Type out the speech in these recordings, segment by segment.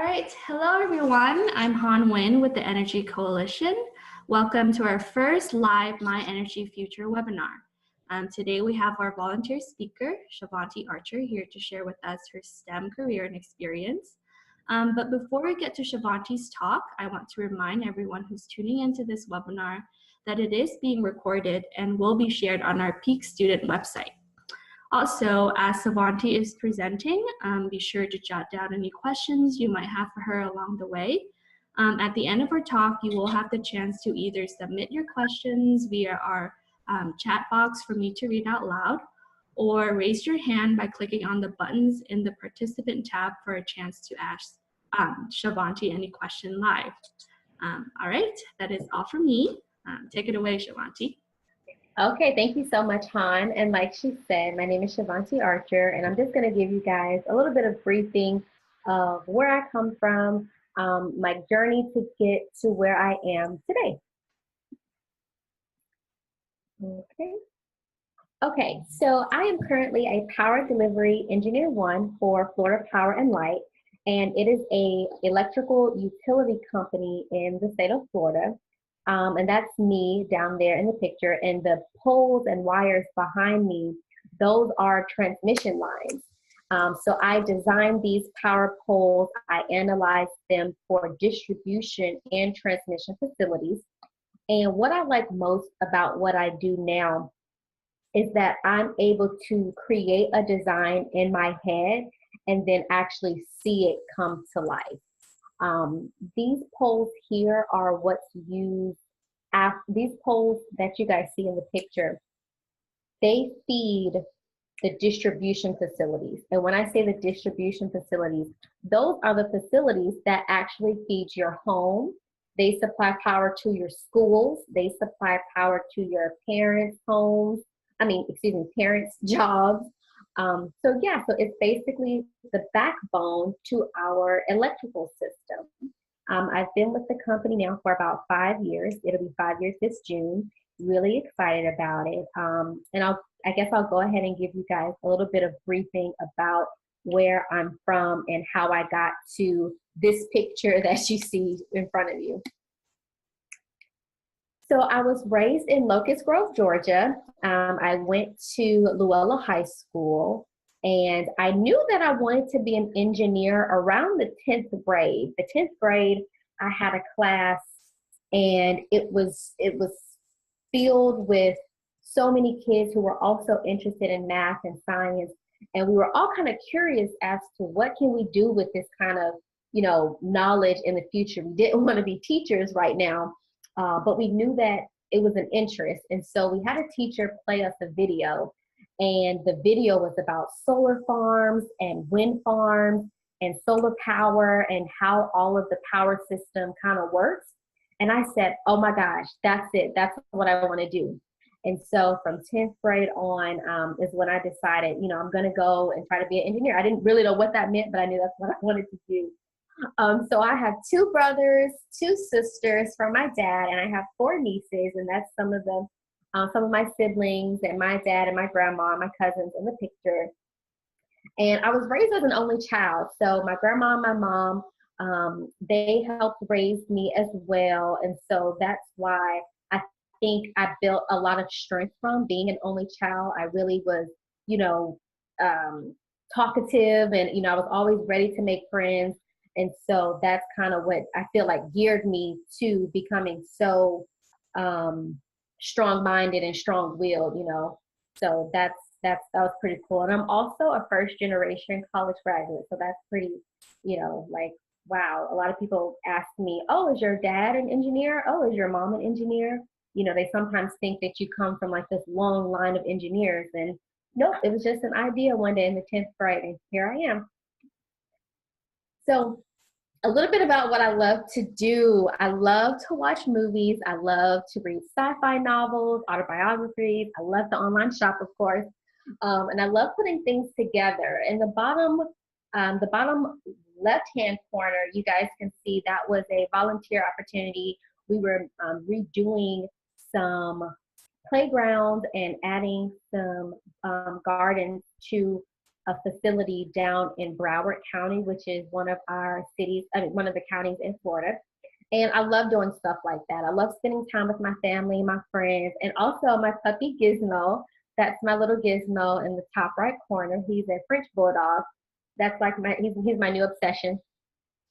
right, hello everyone. I'm Hanh Nguyen with the Energy Coalition. Welcome to our first live My Energy Future webinar. Today we have our volunteer speaker, Shavonti here to share with us her STEM career and experience. But before we get to Shavonti's talk, I want to remind everyone who's tuning into this webinar that it is being recorded and will be shared on our Peak Student website. Also, as Shavonti is presenting, be sure to jot down any questions you might have for her along the way. At the end of our talk, you will have the chance to either submit your questions via our chat box for me to read out loud, or raise your hand by clicking on the buttons in the participant tab for a chance to ask Shavonti any question live. All right, that is all for me. Take it away, Shavonti. Okay, thank you so much, Hanh. And like she said, my name is Shavonti Archer, and I'm just going to give you guys a little bit of briefing of where I come from, my journey to get to where I am today. Okay, so I am currently a Power Delivery Engineer 1 for Florida Power and Light, and it is a electrical utility company in the state of Florida. And that's me down there in the picture, and the poles and wires behind me, those are transmission lines. So I designed these power poles, I analyzed them for distribution and transmission facilities. And what I like most about what I do now is that I'm able to create a design in my head and then actually see it come to life. These poles here are what's used. These poles that you guys see in the picture, they feed the distribution facilities. And when I say the distribution facilities, those are the facilities that actually feed your home. They supply power to your schools. They supply power to your parents' homes. Parents' jobs. So it's basically the backbone to our electrical system. I've been with the company now for about 5 years. It'll be 5 years this June. Really excited about it. And I guess I'll go ahead and give you guys a little bit of briefing about where I'm from and how I got to this picture that you see in front of you. So I was raised in Locust Grove, Georgia. I went to Luella High School, and I knew that I wanted to be an engineer around the 10th grade. The 10th grade, I had a class, and it was filled with so many kids who were also interested in math and science, and we were all kind of curious as to what can we do with this kind of, knowledge in the future. We didn't want to be teachers right now. But we knew that it was an interest. And so we had a teacher play us a video, and the video was about solar farms and wind farms and solar power and how all of the power system kind of works. And I said, oh my gosh, that's it. That's what I want to do. And so from 10th grade on is when I decided, I'm going to go and try to be an engineer. I didn't really know what that meant, but I knew that's what I wanted to do. So I have 2 brothers, 2 sisters from my dad, and I have 4 nieces, and that's some of my siblings and my dad and my grandma and my cousins in the picture. And I was raised as an only child, so my grandma and my mom, they helped raise me as well, and so that's why I think I built a lot of strength from being an only child. I really was, talkative, and I was always ready to make friends. And so that's kind of what I feel like geared me to becoming so strong-minded and strong-willed, So that was pretty cool. And I'm also a first-generation college graduate, so that's pretty, like, wow. A lot of people ask me, oh, is your dad an engineer? Oh, is your mom an engineer? They sometimes think that you come from like this long line of engineers, and nope, it was just an idea one day in the 10th grade, and here I am. So a little bit about what I love to do. I love to watch movies. I love to read sci-fi novels, autobiographies. I love to online shop, of course. And I love putting things together. In the bottom left-hand corner, you guys can see that was a volunteer opportunity. We were redoing some playgrounds and adding some gardens to a facility down in Broward County, which is one of our cities, one of the counties in Florida. And I love doing stuff like that. I love spending time with my family, my friends, and also my puppy Gizmo. That's my little Gizmo in the top right corner. He's a French bulldog. That's like he's my new obsession.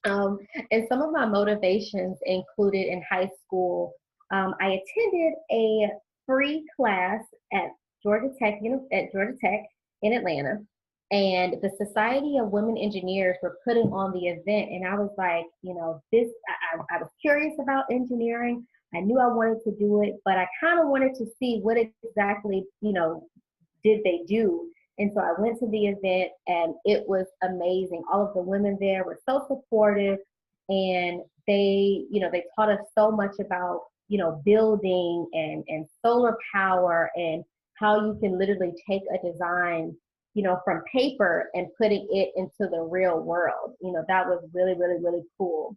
And some of my motivations included in high school. I attended a free class at Georgia Tech in Atlanta, and the Society of Women Engineers were putting on the event, and I was like, I was curious about engineering. I knew I wanted to do it, but I kind of wanted to see what exactly, did they do. And so I went to the event, and it was amazing. All of the women there were so supportive, and they taught us so much about, building and solar power, and how you can literally take a design, from paper and putting it into the real world. That was really, really, really cool.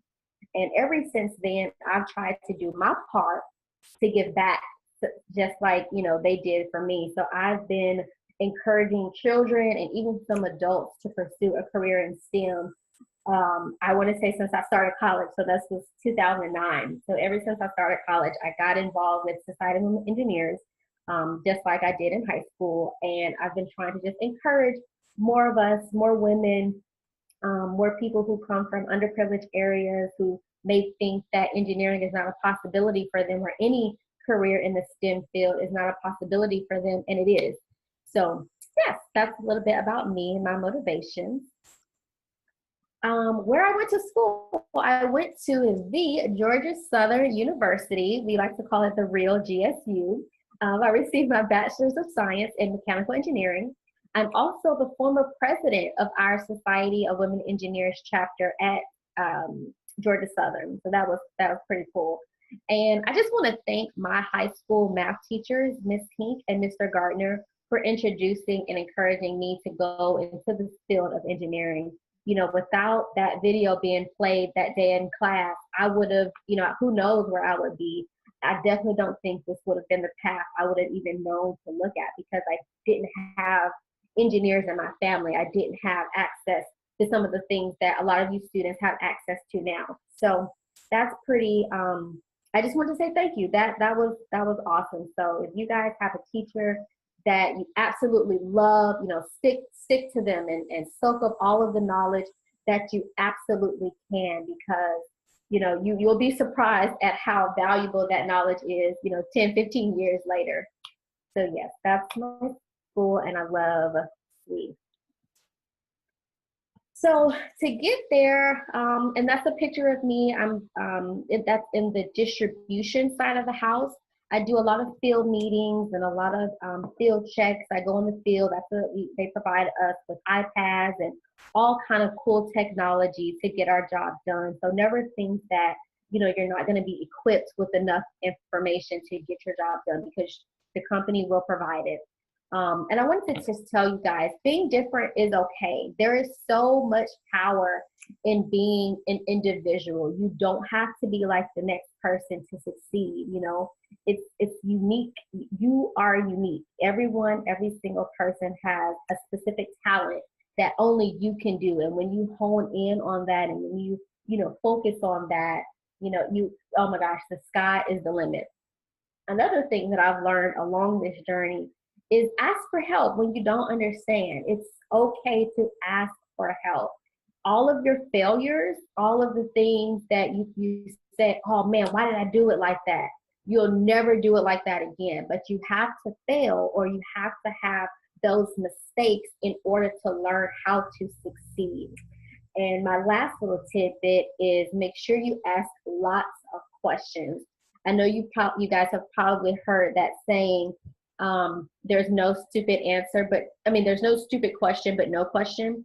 And ever since then, I've tried to do my part to give back, just like, they did for me. So I've been encouraging children and even some adults to pursue a career in STEM. I want to say since I started college, so this was 2009. So ever since I started college, I got involved with Society of Women Engineers, just like I did in high school. And I've been trying to just encourage more of us, more women, more people who come from underprivileged areas who may think that engineering is not a possibility for them, or any career in the STEM field is not a possibility for them, and it is. So yes, that's a little bit about me and my motivations. Where I went to school, I went to the Georgia Southern University. We like to call it the real GSU. I received my Bachelor's of Science in Mechanical Engineering. I'm also the former president of our Society of Women Engineers chapter at Georgia Southern. So that was pretty cool. And I just want to thank my high school math teachers, Miss Henck and Mr. Gardner, for introducing and encouraging me to go into the field of engineering. Without that video being played that day in class, I would have, who knows where I would be. I definitely don't think this would have been the path I would have even known to look at, because I didn't have engineers in my family. I didn't have access to some of the things that a lot of you students have access to now. So that's pretty, I just want to say thank you. That was awesome. So if you guys have a teacher that you absolutely love, stick to them and soak up all of the knowledge that you absolutely can, because you'll be surprised at how valuable that knowledge is, 10, 15 years later. So yes, that's my school, and I love SWE. So to get there, and that's a picture of me. That's in the distribution side of the house. I do a lot of field meetings and a lot of field checks. I go in the field. They provide us with iPads and all kind of cool technology to get our job done. So never think that you're not going to be equipped with enough information to get your job done, because the company will provide it. And I wanted to just tell you guys, being different is okay. There is so much power in being an individual. You don't have to be like the next person to succeed. It's unique. You are unique. Every single person has a specific talent that only you can do. And when you hone in on that, and when you focus on that, oh my gosh, the sky is the limit. Another thing that I've learned along this journey is ask for help when you don't understand. It's okay to ask for help. All of your failures, all of the things that you say, oh man, why did I do it like that? You'll never do it like that again. But you have to fail, or you have to have those mistakes in order to learn how to succeed. And my last little tidbit is make sure you ask lots of questions. I know you guys have probably heard that saying, there's no stupid answer, there's no stupid question, but no question.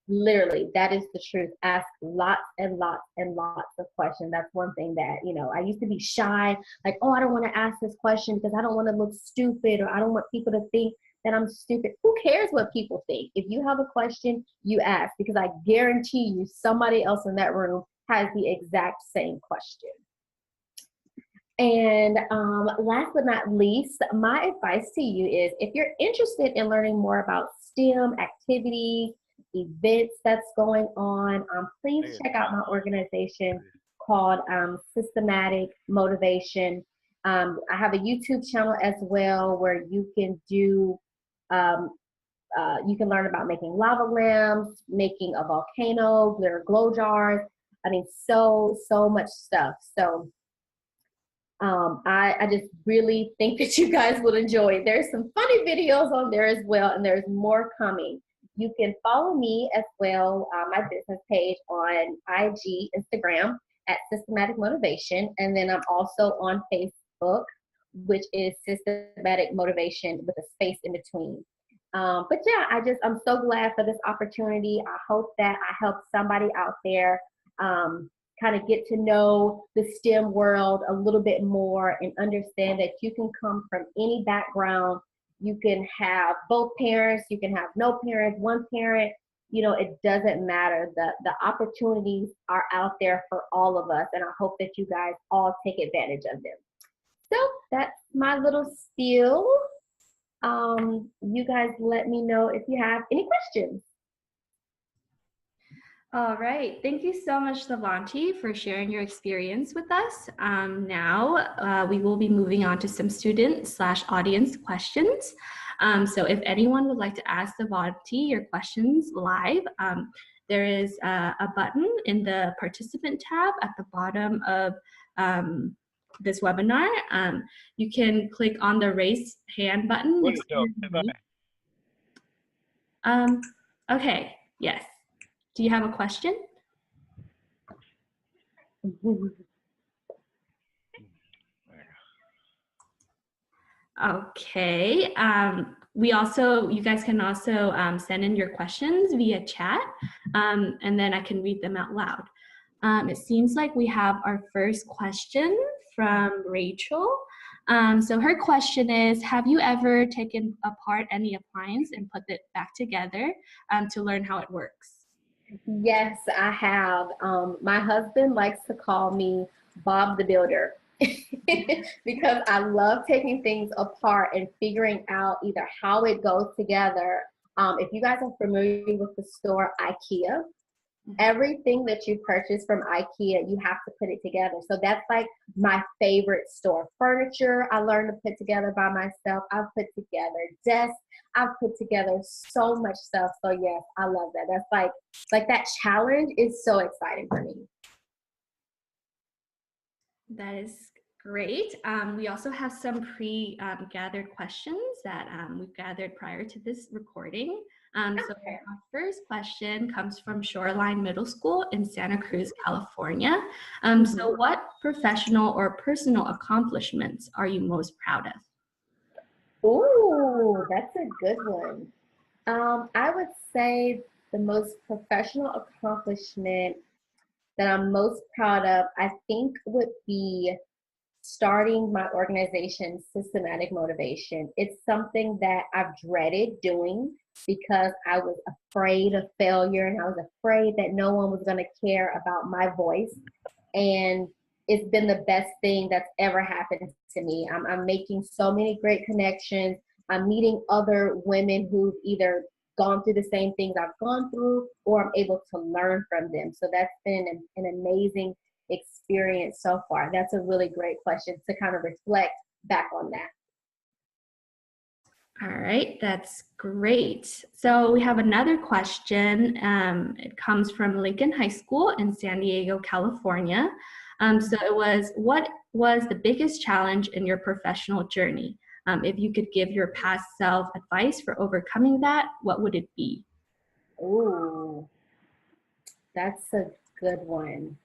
Literally, that is the truth. Ask lots and lots and lots of questions. That's one thing that, I used to be shy, like, oh, I don't want to ask this question because I don't want to look stupid, or I don't want people to think that I'm stupid. Who cares what people think? If you have a question, you ask, because I guarantee you somebody else in that room has the exact same question. And last but not least, my advice to you is if you're interested in learning more about STEM activities, events that's going on, please check out my organization called Systematic Motivation. I have a YouTube channel as well where you can do, you can learn about making lava lamps, making a volcano, glitter glow jars. I mean, so much stuff. So I just really think that you guys will enjoy it. There's some funny videos on there as well, and there's more coming. You can follow me as well, my business page on IG, Instagram at Systematic Motivation, and then I'm also on Facebook, which is Systematic Motivation with a space in between. But yeah, I'm so glad for this opportunity. I hope that I help somebody out there kind of get to know the STEM world a little bit more and understand that you can come from any background. You can have both parents, you can have no parents, one parent, it doesn't matter. The opportunities are out there for all of us, and I hope that you guys all take advantage of them. So that's my little spiel. You guys let me know if you have any questions. All right. Thank you so much, Shavonti, for sharing your experience with us. Now we will be moving on to some student/audience questions. So if anyone would like to ask Shavonti your questions live, there is a button in the participant tab at the bottom of this webinar. You can click on the raise hand button. Okay, yes. Do you have a question? Okay. You guys can also send in your questions via chat, and then I can read them out loud. It seems like we have our first question from Rachel. So her question is, have you ever taken apart any appliance and put it back together to learn how it works? Yes, I have. My husband likes to call me Bob the Builder because I love taking things apart and figuring out either how it goes together. If you guys are familiar with the store IKEA, everything that you purchase from IKEA, you have to put it together. So that's like my favorite store. Furniture, I learned to put together by myself. I've put together desks. I've put together so much stuff. So yes, I love that. That's like that challenge is so exciting for me. That is great. We also have some pre-gathered questions that we've gathered prior to this recording. So our first question comes from Shoreline Middle School in Santa Cruz, California. So what professional or personal accomplishments are you most proud of? Ooh, that's a good one. I would say the most professional accomplishment that I'm most proud of, I think, would be starting my organization, Systematic Motivation. It's something that I've dreaded doing because I was afraid of failure and I was afraid that no one was going to care about my voice. And it's been the best thing that's ever happened to me. I'm making so many great connections. I'm meeting other women who've either gone through the same things I've gone through, or I'm able to learn from them. So that's been an amazing experience so far. That's a really great question to kind of reflect back on that. All right, that's great. So we have another question. It comes from Lincoln High School in San Diego, California. So it was, what was the biggest challenge in your professional journey? If you could give your past self advice for overcoming that, what would it be? Ooh, that's a good one.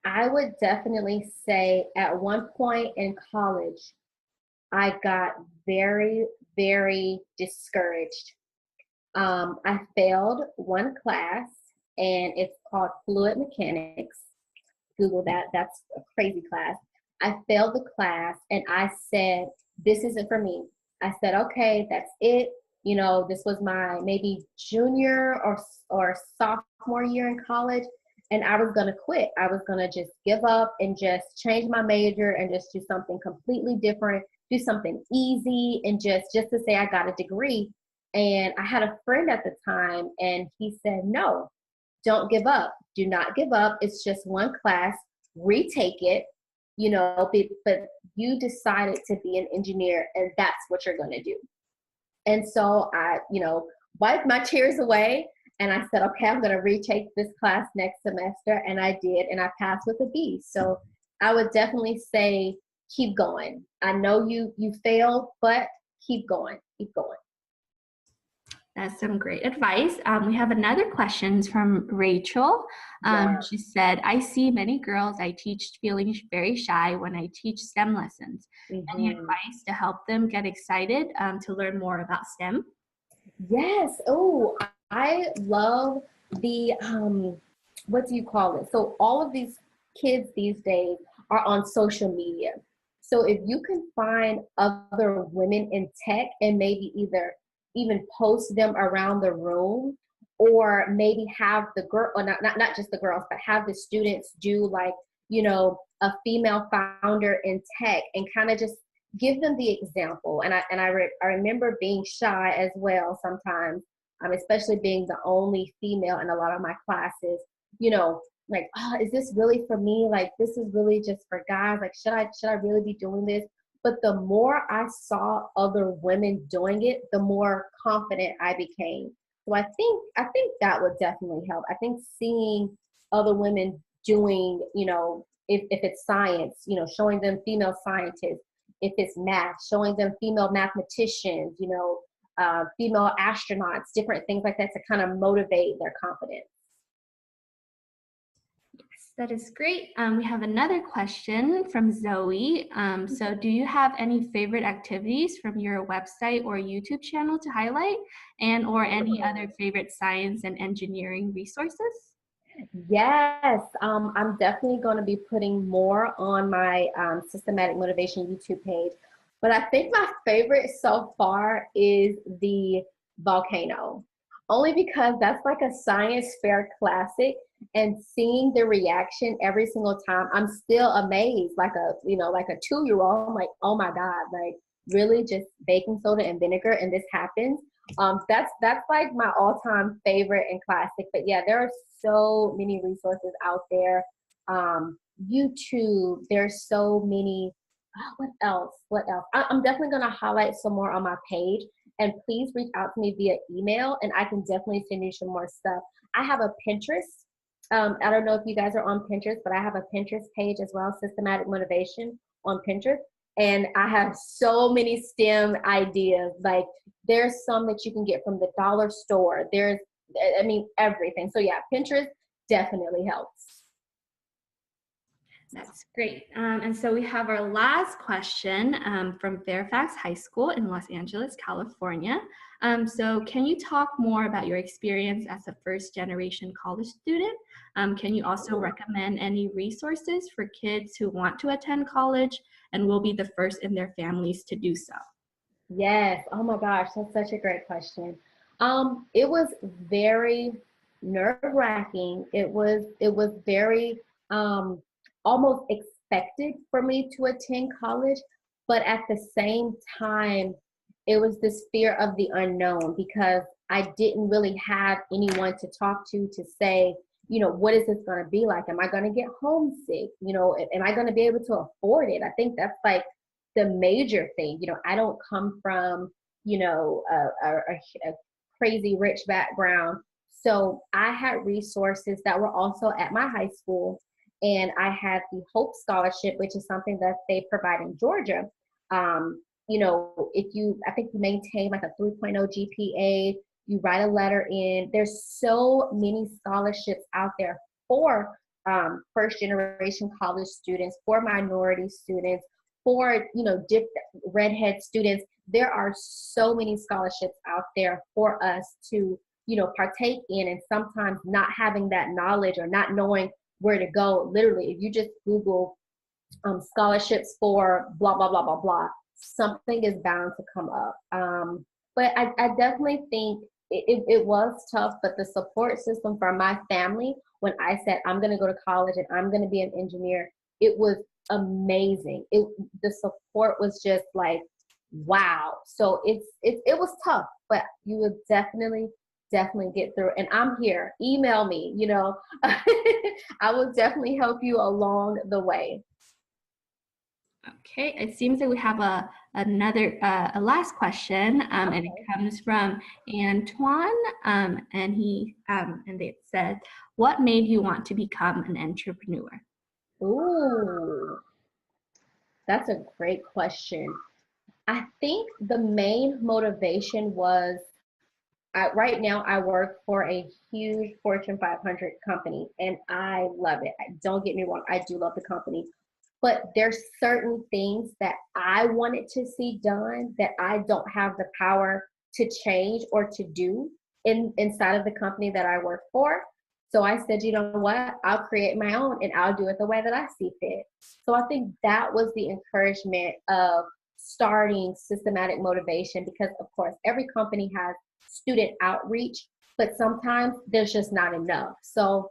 I would definitely say at one point in college, I got very, very discouraged. I failed one class, and it's called Fluid Mechanics. Google that. That's a crazy class. I failed the class, and I said, this isn't for me. I said, okay, that's it. This was my maybe junior or sophomore year in college. and I was going to quit. I was going to just give up and just change my major and just do something completely different, do something easy, and just to say I got a degree. And I had a friend at the time, and he said, no, don't give up. Do not give up. It's just one class. Retake it, but you decided to be an engineer, and that's what you're going to do. And so I, wiped my tears away, and I said, okay, I'm going to retake this class next semester. And I did, and I passed with a B. So I would definitely say, keep going. I know you failed, but keep going, keep going. That's some great advice. We have another question from Rachel. She said, I see many girls I teach feeling very shy when I teach STEM lessons. Any advice to help them get excited to learn more about STEM? Yes. Oh, I love the, what do you call it? So all of these kids these days are on social media. So if you can find other women in tech and maybe even post them around the room, or maybe have the girl, or not just the girls, but have the students do like, a female founder in tech, and kind of just give them the example. And I remember being shy as well sometimes, especially being the only female in a lot of my classes, like, oh, is this really for me? Like, this is really just for guys. Like, should I really be doing this? But the more I saw other women doing it, the more confident I became. So I think that would definitely help. I think seeing other women doing, if it's science, showing them female scientists. If it's math, showing them female mathematicians, female astronauts, different things like that to kind of motivate their confidence. Yes, that is great. We have another question from Zoe. So do you have any favorite activities from your website or YouTube channel to highlight, or any other favorite science and engineering resources? Yes, I'm definitely going to be putting more on my Systematic Motivation YouTube page. But I think my favorite so far is the volcano, only because that's like a science fair classic, and seeing the reaction every single time, I'm still amazed, like a 2-year-old. I'm like, oh my God, like really, just baking soda and vinegar, and this happens. That's like my all-time favorite and classic. But yeah, there are so many resources out there. YouTube, there's so many. What else? I'm definitely going to highlight some more on my page, and please reach out to me via email, and I can definitely send you some more stuff. I have a Pinterest. I don't know if you guys are on Pinterest, but I have a Pinterest page as well, Systematic Motivation on Pinterest. And I have so many STEM ideas. Like, there's some that you can get from the dollar store. There's, everything. So yeah, Pinterest definitely helps. That's great. And so we have our last question from Fairfax High School in Los Angeles, California. So can you talk more about your experience as a first-generation college student? Can you also recommend any resources for kids who want to attend college and will be the first in their families to do so? Yes. Oh my gosh, that's such a great question. It was very nerve-wracking. It was very almost expected for me to attend college, but at the same time, it was this fear of the unknown, because I didn't really have anyone to talk to say, what is this going to be like? Am I going to get homesick? Am I going to be able to afford it? I think that's like the major thing. I don't come from, a crazy rich background. So I had resources that were also at my high school. And I had the Hope Scholarship, which is something that they provide in Georgia. I think you maintain like a 3.0 GPA, you write a letter in. There's so many scholarships out there for first generation college students, for minority students, for redhead students. There are so many scholarships out there for us to partake in, and sometimes not having that knowledge or not knowing where to go. Literally, if you just Google scholarships for blah blah blah blah blah, something is bound to come up. But I definitely think it was tough, but the support system for my family when I said, I'm going to go to college and I'm going to be an engineer, it was amazing. The support was just like, wow. So it was tough, but you would definitely get through. And I'm here. Email me, I will definitely help you along the way. Okay, it seems like we have a last question, and it comes from Antoine, and it said, "What made you want to become an entrepreneur?" Ooh, that's a great question. I think the main motivation was right now I work for a huge Fortune 500 company and I love it. Don't get me wrong, I do love the company. But there's certain things that I wanted to see done that I don't have the power to change or to do inside of the company that I work for. So I said, you know what? I'll create my own and I'll do it the way that I see fit. So I think that was the encouragement of starting Systematic Motivation, because of course every company has student outreach, but sometimes there's just not enough. So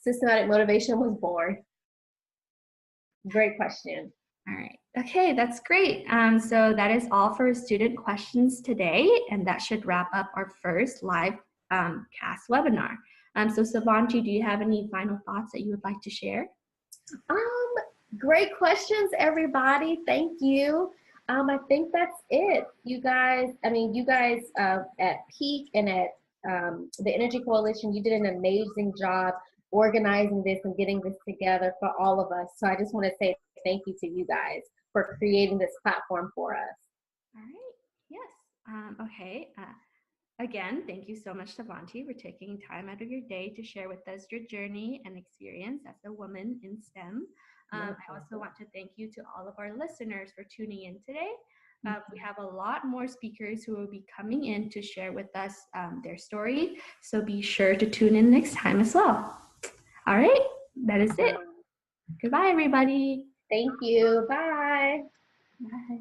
Systematic Motivation was born. Great question. All right. Okay, that's great. So that is all for student questions today, and that should wrap up our first live cast webinar. So Shavonti, do you have any final thoughts that you would like to share? Great questions, everybody. Thank you. I think that's it. You guys at Peak and at the Energy Coalition, you did an amazing job organizing this and getting this together for all of us. So I just want to say thank you to you guys for creating this platform for us. All right. Yes. Okay. Again, thank you so much, Shavonti, for taking time out of your day to share with us your journey and experience as a woman in STEM. I also want to thank you to all of our listeners for tuning in today. We have a lot more speakers who will be coming in to share with us their story. So be sure to tune in next time as well. All right, that is it. Goodbye, everybody. Thank you. Bye. Bye.